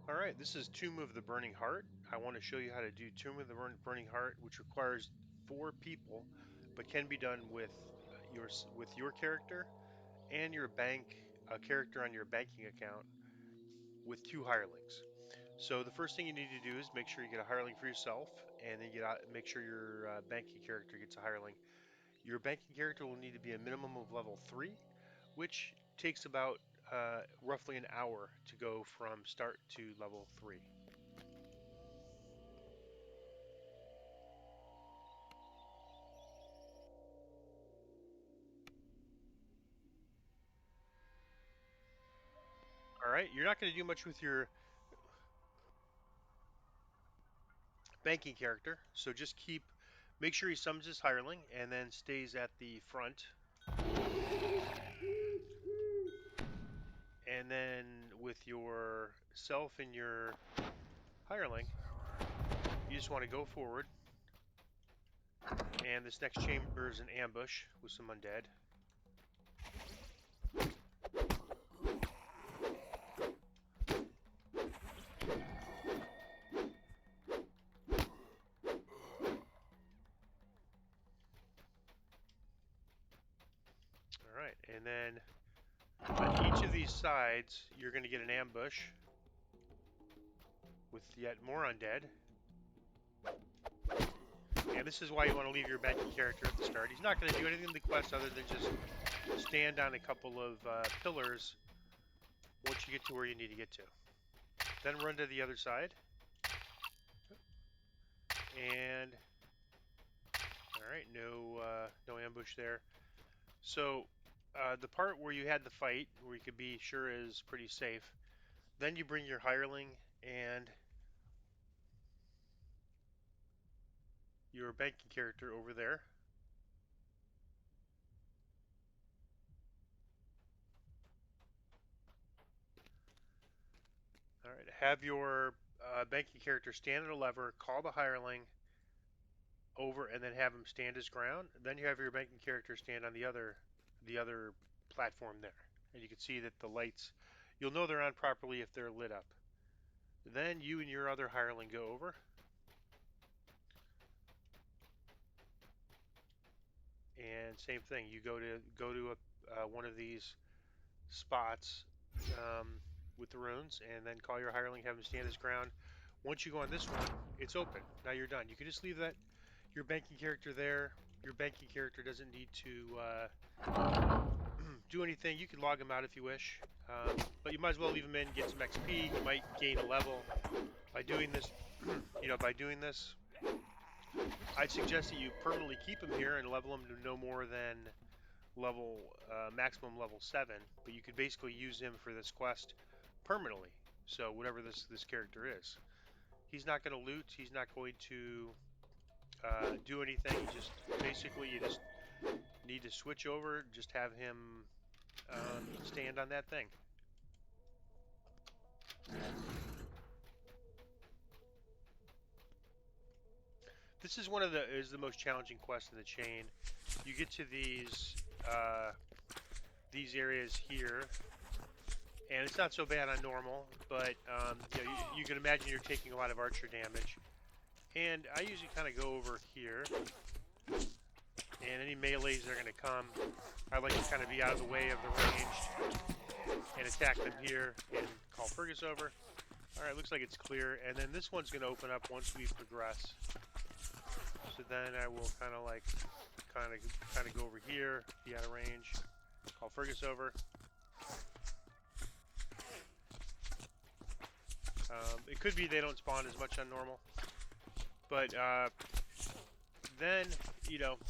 Alright, this is Tomb of the Burning Heart. I want to show you how to do Tomb of the Burning Heart, which requires 4 people, but can be done with your character and your bank character on your banking account with 2 hirelings. So the first thing you need to do is make sure you get a hireling for yourself, and then make sure your banking character gets a hireling. Your banking character will need to be a minimum of level 3, which takes about roughly an hour to go from start to level 3. All right, you're not going to do much with your banking character, so just make sure he summons his hireling and then stays at the front. And then with yourself and your hireling, you just want to go forward. And this next chamber is an ambush with some undead. All right, and then on each of these sides, you're going to get an ambush with yet more undead. And this is why you want to leave your banking character at the start. He's not going to do anything in the quest other than just stand on a couple of pillars once you get to where you need to get to. Then run to the other side. And all right, no ambush there. So the part where you had the fight, where you could be sure is pretty safe. Then you bring your hireling and your banking character over there. All right, have your banking character stand at a lever, call the hireling over, and then have him stand his ground. Then you have your banking character stand on the other platform there, and you can see that the lights. You'll know they're on properly if they're lit up. Then you and your other hireling go over, and same thing. You go to one of these spots um, with the runes, and then call your hireling, have him stand his ground. Once you go on this one, it's open. Now you're done. You can just leave that your banking character there. Your banking character doesn't need to do anything. You can log him out if you wish, but you might as well leave him in, get some XP. You might gain a level by doing this. By doing this, I'd suggest that you permanently keep him here and level him to no more than maximum level 7. But you could basically use him for this quest permanently. So whatever this character is, he's not going to loot. He's not going to do anything. You just need to switch over. Just have him stand on that thing. This is the most challenging quest in the chain. You get to these areas here, and it's not so bad on normal, but you can imagine you're taking a lot of archer damage. And I usually kind of go over here, and any melees that are going to come, I like to kind of be out of the way of the range and attack them here and call Fergus over. Alright, looks like it's clear, and then this one's going to open up once we progress. So then I will kind of go over here, be out of range, call Fergus over. It could be they don't spawn as much on normal, but then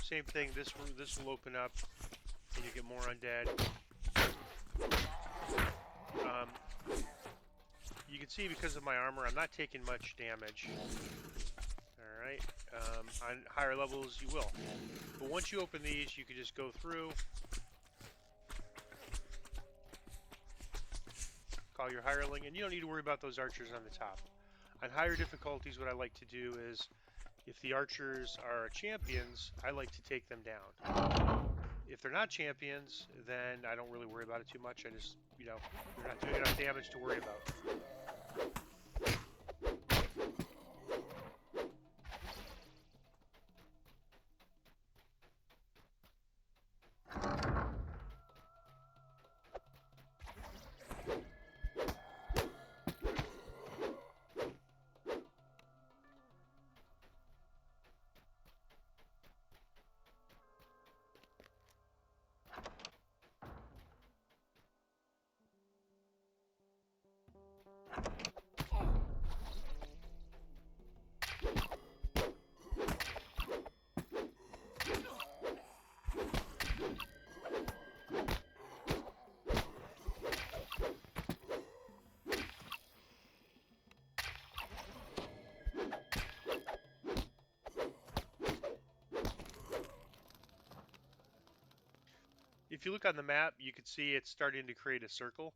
same thing. This will open up, and you get more undead. You can see because of my armor, I'm not taking much damage. Alright, on higher levels you will. But once you open these, you can just go through, call your hireling, and you don't need to worry about those archers on the top. On higher difficulties, what I like to do is, if the archers are champions, I like to take them down. If they're not champions, then I don't really worry about it too much. I just, they're not doing enough damage to worry about. if you look on the map, you can see it's starting to create a circle.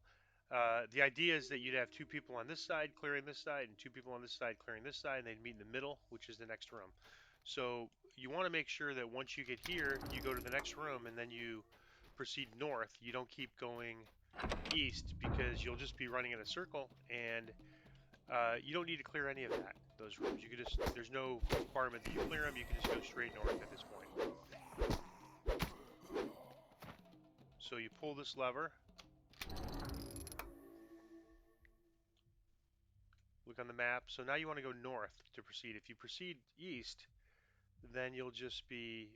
The idea is that you'd have two people on this side clearing this side and two people on this side clearing this side, and they'd meet in the middle, which is the next room. So you want to make sure that once you get here, you go to the next room and then you proceed north. You don't keep going east because you'll just be running in a circle, and you don't need to clear any of those rooms. You can just, there's no requirement that you clear them. You can just go straight north at this point. So you pull this lever. Look on the map. So now you want to go north to proceed. If you proceed east, then you'll just be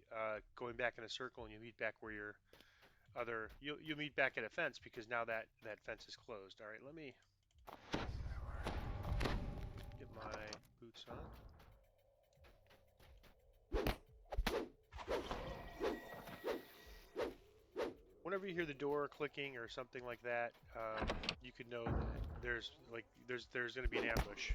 going back in a circle, and you meet back where your other you'll meet back at a fence because now that fence is closed. All right, let me get my boots on. Whenever you hear the door clicking or something like that, you can know that there's going to be an ambush.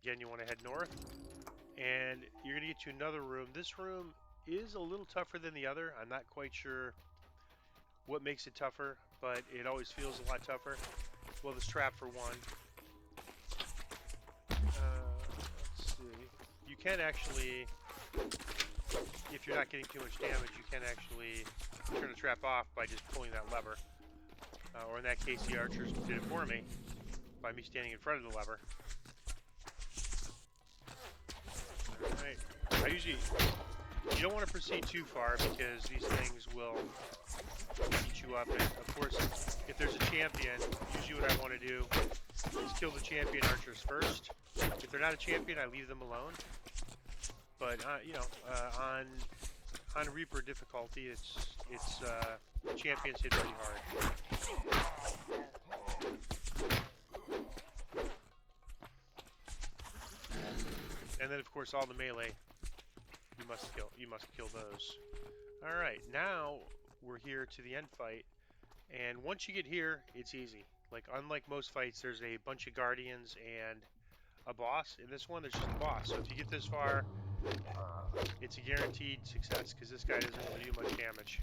Again, you want to head north, and you're going to get to another room. This room is a little tougher than the other. I'm not quite sure what makes it tougher, but it always feels a lot tougher. Well, this trap for one. Let's see. You can actually, if you're not getting too much damage, you can actually turn the trap off by just pulling that lever. Or in that case, the archers did it for me by me standing in front of the lever. Alright. You don't want to proceed too far because these things will eat you up. And of course, if there's a champion, usually what I want to do is kill the champion archers first. If they're not a champion, I leave them alone. But on Reaper difficulty, it's champions hit pretty hard. And then of course all the melee, you must kill those. All right, now we're here to the end fight, and once you get here, it's easy. Like unlike most fights, there's a bunch of guardians and a boss. In this one, there's just a boss. So if you get this far, it's a guaranteed success because this guy doesn't really do much damage.